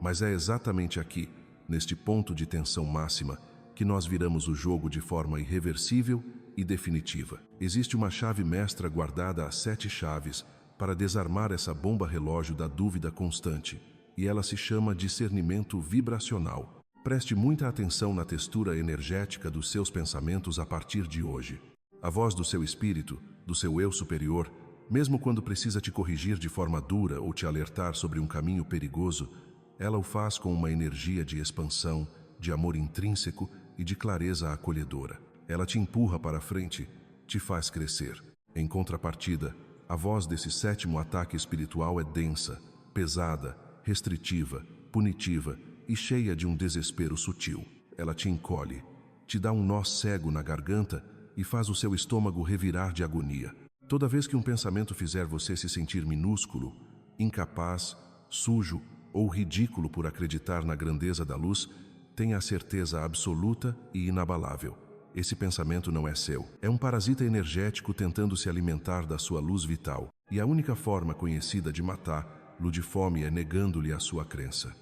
[SPEAKER 1] Mas é exatamente aqui, neste ponto de tensão máxima, que nós viramos o jogo de forma irreversível e definitiva. Existe uma chave mestra guardada a 7 chaves para desarmar essa bomba relógio da dúvida constante, e ela se chama discernimento vibracional. Preste muita atenção na textura energética dos seus pensamentos a partir de hoje. A voz do seu espírito, do seu eu superior, mesmo quando precisa te corrigir de forma dura ou te alertar sobre um caminho perigoso, ela o faz com uma energia de expansão, de amor intrínseco e de clareza acolhedora. Ela te empurra para frente, te faz crescer. Em contrapartida, a voz desse 7º ataque espiritual é densa, pesada, restritiva, punitiva e cheia de um desespero sutil. Ela te encolhe, te dá um nó cego na garganta e faz o seu estômago revirar de agonia. Toda vez que um pensamento fizer você se sentir minúsculo, incapaz, sujo ou ridículo por acreditar na grandeza da luz, tenha a certeza absoluta e inabalável. Esse pensamento não é seu. É um parasita energético tentando se alimentar da sua luz vital. E a única forma conhecida de matá-lo de fome é negando-lhe a sua crença.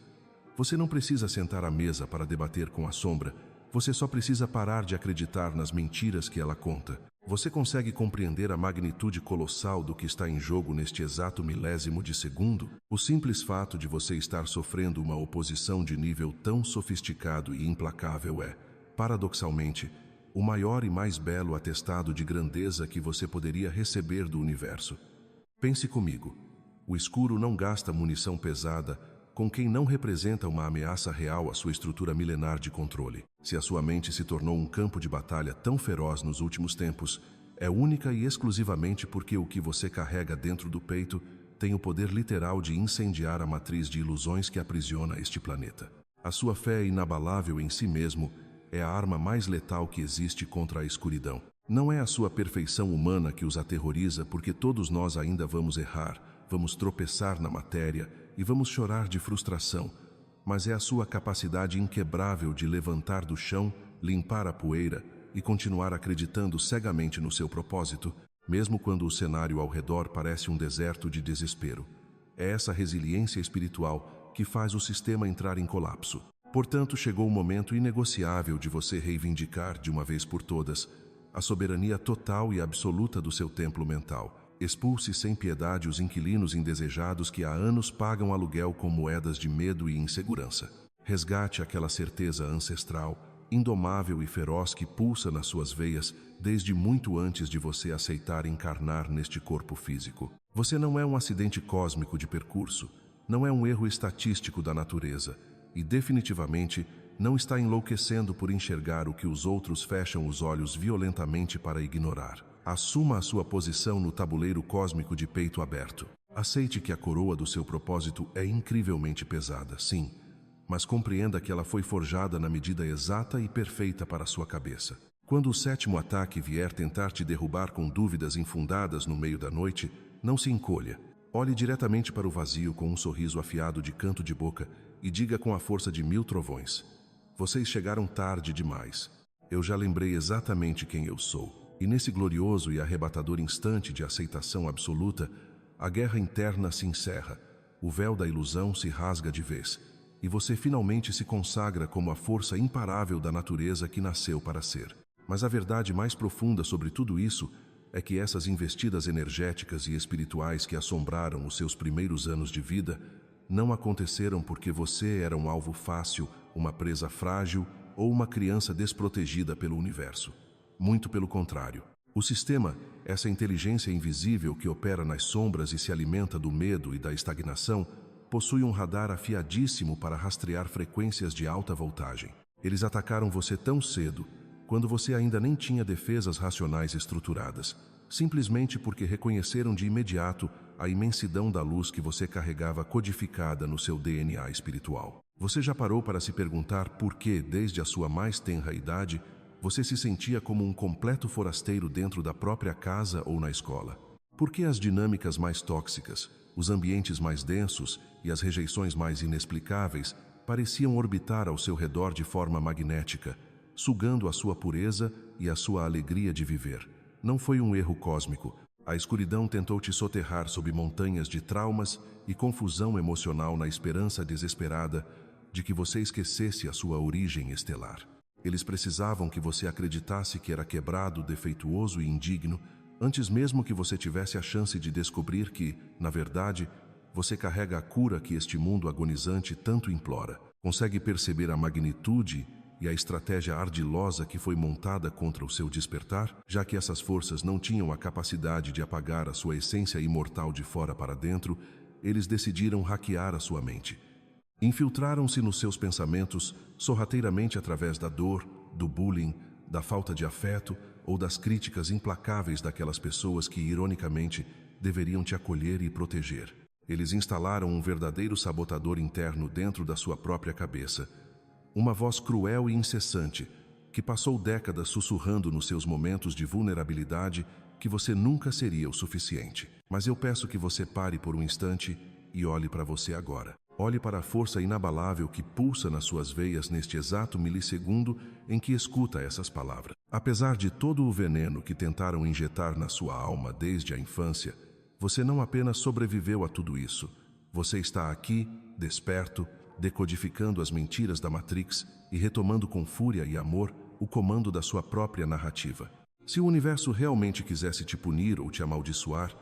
[SPEAKER 1] Você não precisa sentar à mesa para debater com a sombra. Você só precisa parar de acreditar nas mentiras que ela conta. Você consegue compreender a magnitude colossal do que está em jogo neste exato milésimo de segundo? O simples fato de você estar sofrendo uma oposição de nível tão sofisticado e implacável é, paradoxalmente, o maior e mais belo atestado de grandeza que você poderia receber do universo. Pense comigo. O escuro não gasta munição pesada com quem não representa uma ameaça real à sua estrutura milenar de controle. Se a sua mente se tornou um campo de batalha tão feroz nos últimos tempos, é única e exclusivamente porque o que você carrega dentro do peito tem o poder literal de incendiar a matriz de ilusões que aprisiona este planeta. A sua fé inabalável em si mesmo é a arma mais letal que existe contra a escuridão. Não é a sua perfeição humana que os aterroriza, porque todos nós ainda vamos errar, vamos tropeçar na matéria e vamos chorar de frustração, mas é a sua capacidade inquebrável de levantar do chão, limpar a poeira e continuar acreditando cegamente no seu propósito, mesmo quando o cenário ao redor parece um deserto de desespero. É essa resiliência espiritual que faz o sistema entrar em colapso. Portanto, chegou o momento inegociável de você reivindicar, de uma vez por todas, a soberania total e absoluta do seu templo mental. Expulse sem piedade os inquilinos indesejados que há anos pagam aluguel com moedas de medo e insegurança. Resgate aquela certeza ancestral, indomável e feroz que pulsa nas suas veias desde muito antes de você aceitar encarnar neste corpo físico. Você não é um acidente cósmico de percurso, não é um erro estatístico da natureza e definitivamente não está enlouquecendo por enxergar o que os outros fecham os olhos violentamente para ignorar. Assuma a sua posição no tabuleiro cósmico de peito aberto. Aceite que a coroa do seu propósito é incrivelmente pesada, sim, mas compreenda que ela foi forjada na medida exata e perfeita para a sua cabeça. Quando o sétimo ataque vier tentar te derrubar com dúvidas infundadas no meio da noite, não se encolha. Olhe diretamente para o vazio com um sorriso afiado de canto de boca e diga com a força de 1000 trovões: vocês chegaram tarde demais. Eu já lembrei exatamente quem eu sou. E nesse glorioso e arrebatador instante de aceitação absoluta, a guerra interna se encerra, o véu da ilusão se rasga de vez, e você finalmente se consagra como a força imparável da natureza que nasceu para ser. Mas a verdade mais profunda sobre tudo isso é que essas investidas energéticas e espirituais que assombraram os seus primeiros anos de vida não aconteceram porque você era um alvo fácil, uma presa frágil ou uma criança desprotegida pelo universo. Muito pelo contrário. O sistema, essa inteligência invisível que opera nas sombras e se alimenta do medo e da estagnação, possui um radar afiadíssimo para rastrear frequências de alta voltagem. Eles atacaram você tão cedo, quando você ainda nem tinha defesas racionais estruturadas, simplesmente porque reconheceram de imediato a imensidão da luz que você carregava codificada no seu DNA espiritual. Você já parou para se perguntar por que, desde a sua mais tenra idade, você se sentia como um completo forasteiro dentro da própria casa ou na escola? Por que as dinâmicas mais tóxicas, os ambientes mais densos e as rejeições mais inexplicáveis pareciam orbitar ao seu redor de forma magnética, sugando a sua pureza e a sua alegria de viver? Não foi um erro cósmico. A escuridão tentou te soterrar sob montanhas de traumas e confusão emocional na esperança desesperada de que você esquecesse a sua origem estelar. Eles precisavam que você acreditasse que era quebrado, defeituoso e indigno, antes mesmo que você tivesse a chance de descobrir que, na verdade, você carrega a cura que este mundo agonizante tanto implora. Consegue perceber a magnitude e a estratégia ardilosa que foi montada contra o seu despertar? Já que essas forças não tinham a capacidade de apagar a sua essência imortal de fora para dentro, eles decidiram hackear a sua mente. Infiltraram-se nos seus pensamentos sorrateiramente através da dor, do bullying, da falta de afeto ou das críticas implacáveis daquelas pessoas que, ironicamente, deveriam te acolher e proteger. Eles instalaram um verdadeiro sabotador interno dentro da sua própria cabeça. Uma voz cruel e incessante, que passou décadas sussurrando nos seus momentos de vulnerabilidade que você nunca seria o suficiente. Mas eu peço que você pare por um instante e olhe para você agora. Olhe para a força inabalável que pulsa nas suas veias neste exato milissegundo em que escuta essas palavras. Apesar de todo o veneno que tentaram injetar na sua alma desde a infância, você não apenas sobreviveu a tudo isso. Você está aqui, desperto, decodificando as mentiras da Matrix e retomando com fúria e amor o comando da sua própria narrativa. Se o universo realmente quisesse te punir ou te amaldiçoar,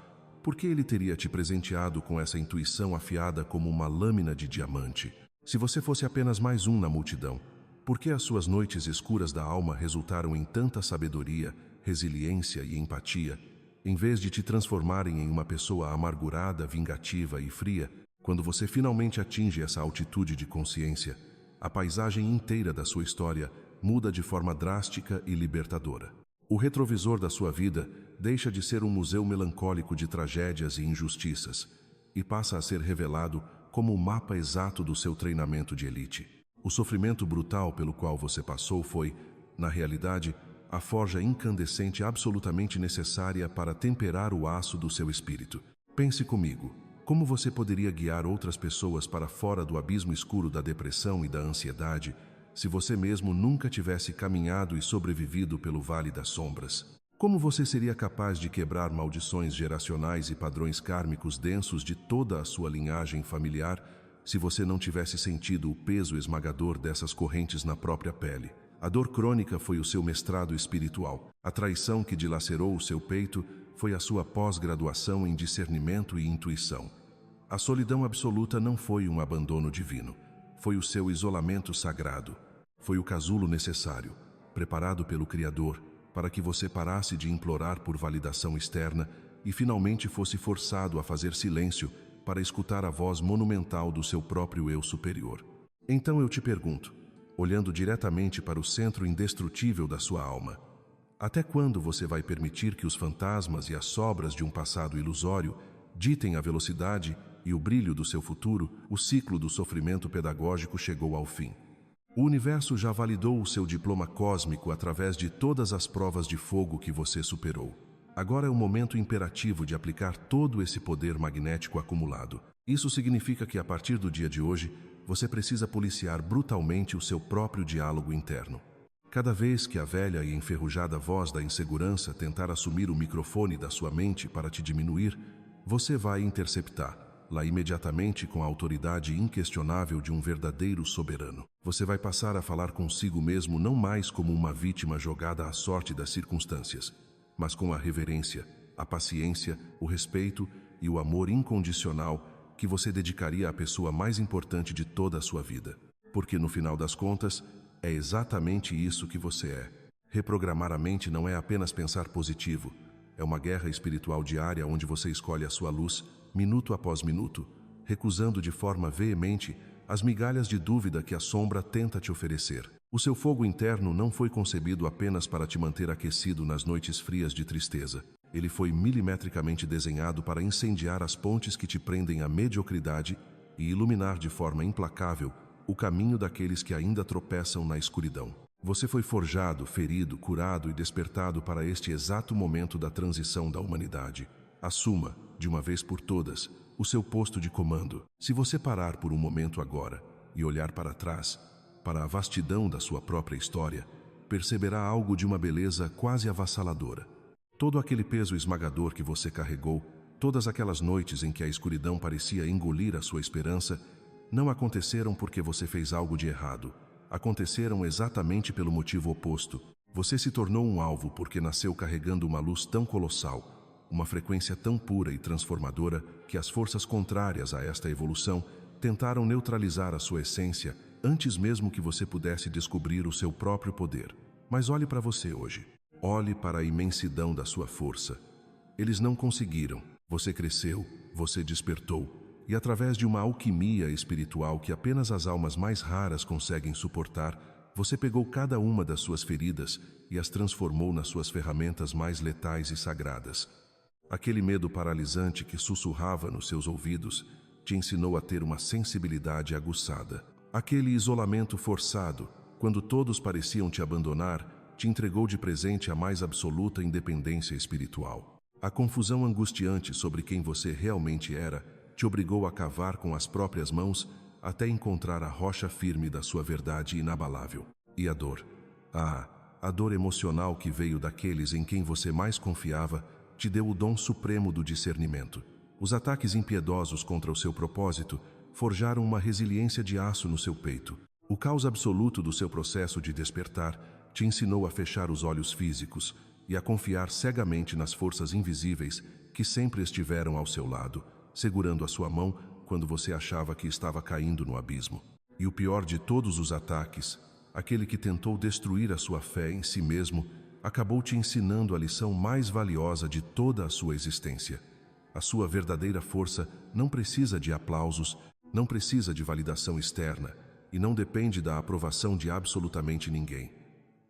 [SPEAKER 1] por que ele teria te presenteado com essa intuição afiada como uma lâmina de diamante? Se você fosse apenas mais um na multidão, por que as suas noites escuras da alma resultaram em tanta sabedoria, resiliência e empatia, em vez de te transformarem em uma pessoa amargurada, vingativa e fria? Quando você finalmente atinge essa altitude de consciência, a paisagem inteira da sua história muda de forma drástica e libertadora. O retrovisor da sua vida deixa de ser um museu melancólico de tragédias e injustiças e passa a ser revelado como o mapa exato do seu treinamento de elite. O sofrimento brutal pelo qual você passou foi, na realidade, a forja incandescente absolutamente necessária para temperar o aço do seu espírito. Pense comigo, como você poderia guiar outras pessoas para fora do abismo escuro da depressão e da ansiedade, se você mesmo nunca tivesse caminhado e sobrevivido pelo Vale das Sombras? Como você seria capaz de quebrar maldições geracionais e padrões kármicos densos de toda a sua linhagem familiar, se você não tivesse sentido o peso esmagador dessas correntes na própria pele? A dor crônica foi o seu mestrado espiritual. A traição que dilacerou o seu peito foi a sua pós-graduação em discernimento e intuição. A solidão absoluta não foi um abandono divino. Foi o seu isolamento sagrado. Foi o casulo necessário, preparado pelo Criador, para que você parasse de implorar por validação externa e finalmente fosse forçado a fazer silêncio para escutar a voz monumental do seu próprio eu superior. Então eu te pergunto, olhando diretamente para o centro indestrutível da sua alma, até quando você vai permitir que os fantasmas e as sobras de um passado ilusório ditem a velocidade e o brilho do seu futuro? O ciclo do sofrimento pedagógico chegou ao fim. O universo já validou o seu diploma cósmico através de todas as provas de fogo que você superou. Agora é o momento imperativo de aplicar todo esse poder magnético acumulado. Isso significa que a partir do dia de hoje, você precisa policiar brutalmente o seu próprio diálogo interno. Cada vez que a velha e enferrujada voz da insegurança tentar assumir o microfone da sua mente para te diminuir, você vai interceptá-la imediatamente com a autoridade inquestionável de um verdadeiro soberano. Você vai passar a falar consigo mesmo não mais como uma vítima jogada à sorte das circunstâncias, mas com a reverência, a paciência, o respeito e o amor incondicional que você dedicaria à pessoa mais importante de toda a sua vida. Porque no final das contas, é exatamente isso que você é. Reprogramar a mente não é apenas pensar positivo, é uma guerra espiritual diária onde você escolhe a sua luz, minuto após minuto, recusando de forma veemente as migalhas de dúvida que a sombra tenta te oferecer. O seu fogo interno não foi concebido apenas para te manter aquecido nas noites frias de tristeza. Ele foi milimetricamente desenhado para incendiar as pontes que te prendem à mediocridade e iluminar de forma implacável o caminho daqueles que ainda tropeçam na escuridão. Você foi forjado, ferido, curado e despertado para este exato momento da transição da humanidade. Assuma, de uma vez por todas, o seu posto de comando. Se você parar por um momento agora e olhar para trás, para a vastidão da sua própria história, perceberá algo de uma beleza quase avassaladora. Todo aquele peso esmagador que você carregou, todas aquelas noites em que a escuridão parecia engolir a sua esperança, não aconteceram porque você fez algo de errado. Aconteceram exatamente pelo motivo oposto. Você se tornou um alvo porque nasceu carregando uma luz tão colossal, uma frequência tão pura e transformadora que as forças contrárias a esta evolução tentaram neutralizar a sua essência antes mesmo que você pudesse descobrir o seu próprio poder. Mas olhe para você hoje. Olhe para a imensidão da sua força. Eles não conseguiram. Você cresceu, você despertou, e através de uma alquimia espiritual que apenas as almas mais raras conseguem suportar, você pegou cada uma das suas feridas e as transformou nas suas ferramentas mais letais e sagradas. Aquele medo paralisante que sussurrava nos seus ouvidos te ensinou a ter uma sensibilidade aguçada. Aquele isolamento forçado, quando todos pareciam te abandonar, te entregou de presente a mais absoluta independência espiritual. A confusão angustiante sobre quem você realmente era te obrigou a cavar com as próprias mãos até encontrar a rocha firme da sua verdade inabalável. E a dor? A dor emocional que veio daqueles em quem você mais confiava te deu o dom supremo do discernimento. Os ataques impiedosos contra o seu propósito forjaram uma resiliência de aço no seu peito. O caos absoluto do seu processo de despertar te ensinou a fechar os olhos físicos, e a confiar cegamente nas forças invisíveis que sempre estiveram ao seu lado, segurando a sua mão quando você achava que estava caindo no abismo. E o pior de todos os ataques, aquele que tentou destruir a sua fé em si mesmo, acabou te ensinando a lição mais valiosa de toda a sua existência. A sua verdadeira força não precisa de aplausos, não precisa de validação externa e não depende da aprovação de absolutamente ninguém,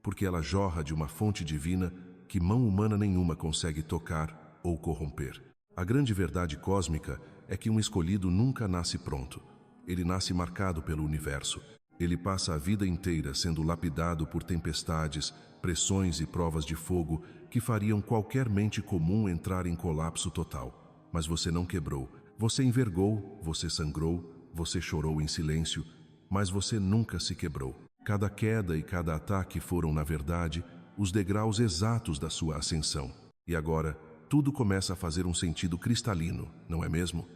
[SPEAKER 1] porque ela jorra de uma fonte divina que mão humana nenhuma consegue tocar ou corromper. A grande verdade cósmica é que um escolhido nunca nasce pronto. Ele nasce marcado pelo universo. Ele passa a vida inteira sendo lapidado por tempestades, pressões e provas de fogo que fariam qualquer mente comum entrar em colapso total. Mas você não quebrou. Você envergou, você sangrou, você chorou em silêncio, mas você nunca se quebrou. Cada queda e cada ataque foram, na verdade, os degraus exatos da sua ascensão. E agora, tudo começa a fazer um sentido cristalino, não é mesmo?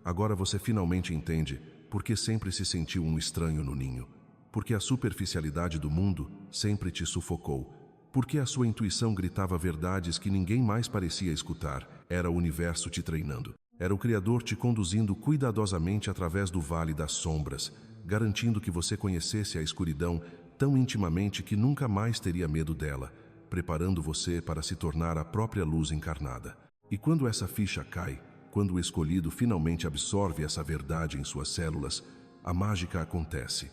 [SPEAKER 1] Agora você finalmente entende por que sempre se sentiu um estranho no ninho. Porque a superficialidade do mundo sempre te sufocou. Porque a sua intuição gritava verdades que ninguém mais parecia escutar. Era o universo te treinando. Era o Criador te conduzindo cuidadosamente através do vale das sombras, garantindo que você conhecesse a escuridão tão intimamente que nunca mais teria medo dela, preparando você para se tornar a própria luz encarnada. E quando essa ficha cai, quando o escolhido finalmente absorve essa verdade em suas células, a mágica acontece.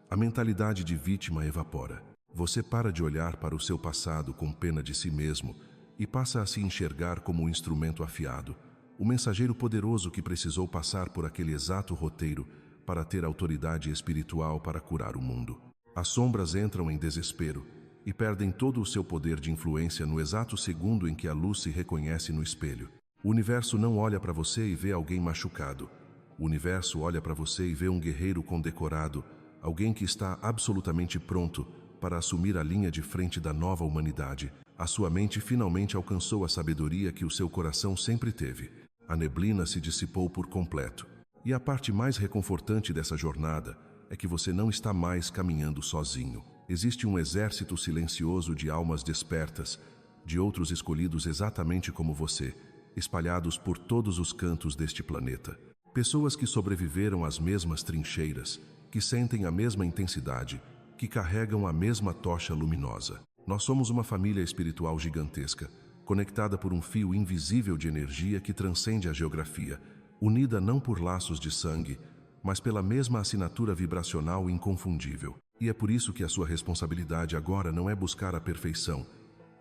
[SPEAKER 1] A mentalidade de vítima evapora. Você para de olhar para o seu passado com pena de si mesmo e passa a se enxergar como um instrumento afiado, o mensageiro poderoso que precisou passar por aquele exato roteiro para ter autoridade espiritual para curar o mundo. As sombras entram em desespero e perdem todo o seu poder de influência no exato segundo em que a luz se reconhece no espelho. O universo não olha para você e vê alguém machucado. O universo olha para você e vê um guerreiro condecorado, alguém que está absolutamente pronto para assumir a linha de frente da nova humanidade. A sua mente finalmente alcançou a sabedoria que o seu coração sempre teve. A neblina se dissipou por completo. E a parte mais reconfortante dessa jornada é que você não está mais caminhando sozinho. Existe um exército silencioso de almas despertas, de outros escolhidos exatamente como você, espalhados por todos os cantos deste planeta. Pessoas que sobreviveram às mesmas trincheiras, que sentem a mesma intensidade, que carregam a mesma tocha luminosa. Nós somos uma família espiritual gigantesca, conectada por um fio invisível de energia que transcende a geografia, unida não por laços de sangue, mas pela mesma assinatura vibracional inconfundível. E é por isso que a sua responsabilidade agora não é buscar a perfeição,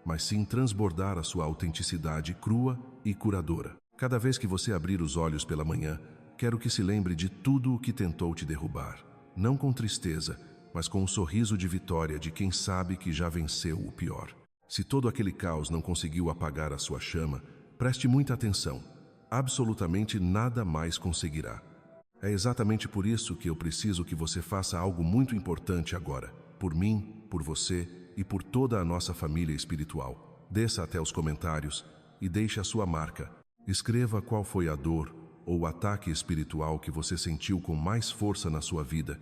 [SPEAKER 1] mas sim transbordar a sua autenticidade crua e curadora. Cada vez que você abrir os olhos pela manhã, quero que se lembre de tudo o que tentou te derrubar. Não com tristeza, mas com um sorriso de vitória de quem sabe que já venceu o pior. Se todo aquele caos não conseguiu apagar a sua chama, preste muita atenção. Absolutamente nada mais conseguirá. É exatamente por isso que eu preciso que você faça algo muito importante agora. Por mim, por você e por toda a nossa família espiritual. Desça até os comentários e deixe a sua marca. Escreva qual foi a dor ou o ataque espiritual que você sentiu com mais força na sua vida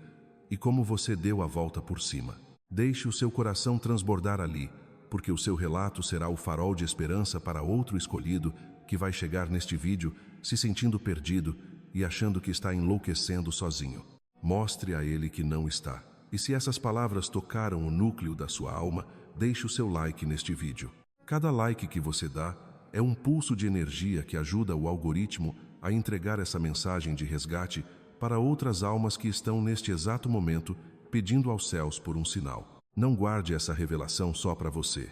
[SPEAKER 1] e como você deu a volta por cima. Deixe o seu coração transbordar ali, porque o seu relato será o farol de esperança para outro escolhido que vai chegar neste vídeo se sentindo perdido e achando que está enlouquecendo sozinho. Mostre a ele que não está. E se essas palavras tocaram o núcleo da sua alma, deixe o seu like neste vídeo. Cada like que você dá é um pulso de energia que ajuda o algoritmo a entregar essa mensagem de resgate para outras almas que estão neste exato momento pedindo aos céus por um sinal. Não guarde essa revelação só para você.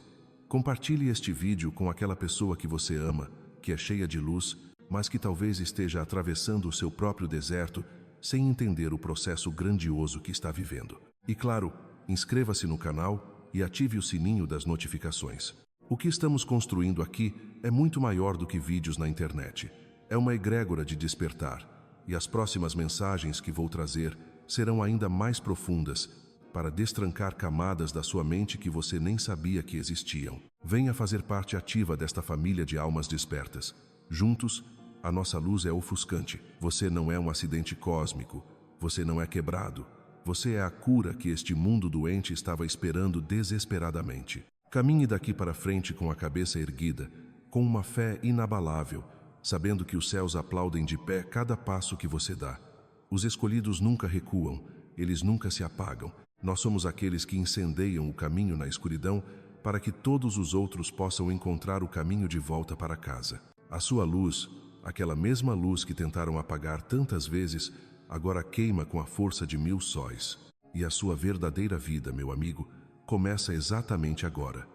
[SPEAKER 1] Compartilhe este vídeo com aquela pessoa que você ama, que é cheia de luz, mas que talvez esteja atravessando o seu próprio deserto sem entender o processo grandioso que está vivendo. E claro, inscreva-se no canal e ative o sininho das notificações. O que estamos construindo aqui é muito maior do que vídeos na internet. É uma egrégora de despertar, e as próximas mensagens que vou trazer serão ainda mais profundas para destrancar camadas da sua mente que você nem sabia que existiam. Venha fazer parte ativa desta família de almas despertas. Juntos, a nossa luz é ofuscante. Você não é um acidente cósmico. Você não é quebrado. Você é a cura que este mundo doente estava esperando desesperadamente. Caminhe daqui para frente com a cabeça erguida, com uma fé inabalável, sabendo que os céus aplaudem de pé cada passo que você dá. Os escolhidos nunca recuam, eles nunca se apagam. Nós somos aqueles que incendeiam o caminho na escuridão para que todos os outros possam encontrar o caminho de volta para casa. A sua luz, aquela mesma luz que tentaram apagar tantas vezes, agora queima com a força de 1000 sóis. E a sua verdadeira vida, meu amigo, começa exatamente agora.